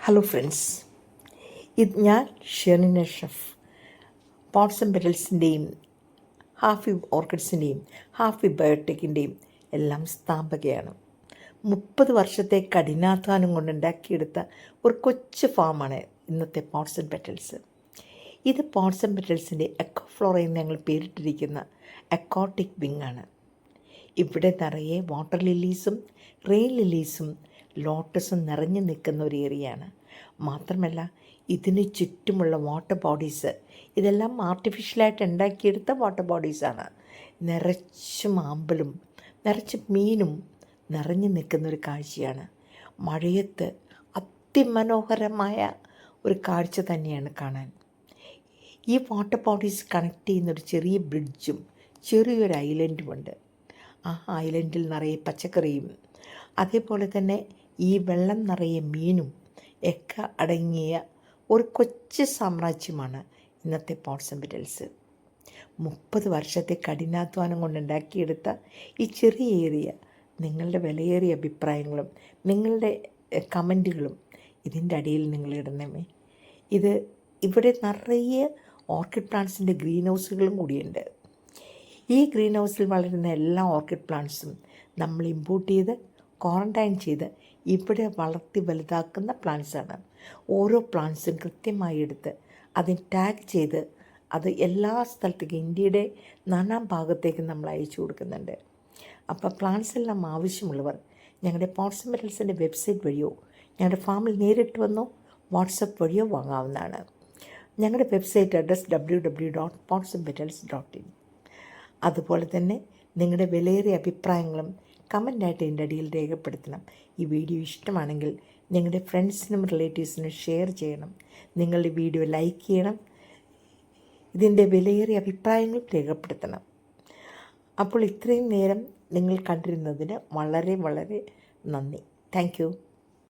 Hello friends, ഇത് ഞാൻ Sherina chef. Pots and പെറ്റൽസിൻ്റെയും ഹാഫി ഓർക്കിഡ്സിൻ്റെയും ഹാഫി ബയോടെക്കിൻ്റെയും എല്ലാം സ്ഥാപകയാണ്. 30 വർഷത്തെ കഠിനാധ്വാനം കൊണ്ടുണ്ടാക്കിയെടുത്ത ഒരു കൊച്ചു ഫാമാണ് ഇന്നത്തെ പോട്ട്സ് ആൻഡ് പെറ്റൽസ്. ഇത് പോട്ട്സ് ആൻഡ് പെറ്റൽസിൻ്റെ എക്കോഫ്ലോറ എന്ന് ഞങ്ങൾ പേരിട്ടിരിക്കുന്ന അക്വാട്ടിക് വിങ് ആണ്. ഇവിടെ നിറയെ വാട്ടർ ലില്ലീസും റെയിൻ ലില്ലീസും ലോട്ടസും നിറഞ്ഞു നിൽക്കുന്ന ഒരു ഏരിയയാണ്. മാത്രമല്ല, ഇതിന് ചുറ്റുമുള്ള വാട്ടർ ബോഡീസ് ഇതെല്ലാം ആർട്ടിഫിഷ്യലായിട്ട് ഉണ്ടാക്കിയെടുത്ത വാട്ടർ ബോഡീസാണ്. നിറച്ച് മാമ്പലും നിറച്ച് മീനും നിറഞ്ഞു നിൽക്കുന്നൊരു കാഴ്ചയാണ്. മഴയത്ത് അതിമനോഹരമായ ഒരു കാഴ്ച തന്നെയാണ് കാണാൻ. ഈ വാട്ടർ ബോഡീസ് കണക്ട് ചെയ്യുന്നൊരു ചെറിയ ബ്രിഡ്ജും ചെറിയൊരു ഐലൻഡുമുണ്ട്. ആ ഐലൻഡിൽ നിറയെ പച്ചക്കറിയും അതേപോലെ തന്നെ ഈ വെള്ളം നിറയെ മീനും ഒക്കെ അടങ്ങിയ ഒരു കൊച്ചു സാമ്രാജ്യമാണ് ഇന്നത്തെ പോട്ട്സ് ആൻഡ് പെറ്റൽസ്. 30 വർഷത്തെ കഠിനാധ്വാനം കൊണ്ടുണ്ടാക്കിയെടുത്ത ഈ ചെറിയ ഏരിയ നിങ്ങളുടെ വിലയേറിയ അഭിപ്രായങ്ങളും നിങ്ങളുടെ കമൻറ്റുകളും ഇതിൻ്റെ അടിയിൽ നിങ്ങൾ ഇടണമേ. ഇവിടെ നിറയെ ഓർക്കിഡ് പ്ലാന്റ്സിൻ്റെ ഗ്രീൻ ഹൗസുകളും കൂടിയുണ്ട്. ഈ ഗ്രീൻ ഹൗസിൽ വളരുന്ന എല്ലാ ഓർക്കിഡ് പ്ലാന്റ്സും നമ്മൾ ഇമ്പോർട്ട് ചെയ്ത് ക്വാറൻറ്റൈൻ ചെയ്ത് ഇവിടെ വളർത്തി വലുതാക്കുന്ന പ്ലാന്റ്സാണ്. ഓരോ പ്ലാന്റ്സും കൃത്യമായി എടുത്ത് അതിന് ടാഗ് ചെയ്ത് അത് എല്ലാ സ്ഥലത്തേക്കും ഇന്ത്യയുടെ നാനാ ഭാഗത്തേക്കും നമ്മൾ അയച്ചു കൊടുക്കുന്നുണ്ട്. അപ്പോൾ പ്ലാന്റ്സ് എല്ലാം ആവശ്യമുള്ളവർ ഞങ്ങളുടെ പോട്ട്സ് ആൻഡ് പെറ്റൽസിൻ്റെ വെബ്സൈറ്റ് വഴിയോ ഞങ്ങളുടെ ഫാമിൽ നേരിട്ട് വന്നോ വാട്സപ്പ് വഴിയോ വാങ്ങാവുന്നതാണ്. ഞങ്ങളുടെ വെബ്സൈറ്റ് അഡ്രസ് www.potsandpetals.in. അതുപോലെ തന്നെ നിങ്ങളുടെ വിലയേറിയ അഭിപ്രായങ്ങളും കമൻ്റായിട്ട് എൻ്റെ അടിയിൽ രേഖപ്പെടുത്തണം. ഈ വീഡിയോ ഇഷ്ടമാണെങ്കിൽ നിങ്ങളുടെ ഫ്രണ്ട്സിനും റിലേറ്റീവ്സിനും ഷെയർ ചെയ്യണം. നിങ്ങളുടെ വീഡിയോ ലൈക്ക് ചെയ്യണം. ഇതിൻ്റെ വിലയേറിയ അഭിപ്രായങ്ങൾ രേഖപ്പെടുത്തണം. അപ്പോൾ ഇത്രയും നേരം നിങ്ങൾ കണ്ടിരുന്നതിന് വളരെ വളരെ നന്ദി. Thank you.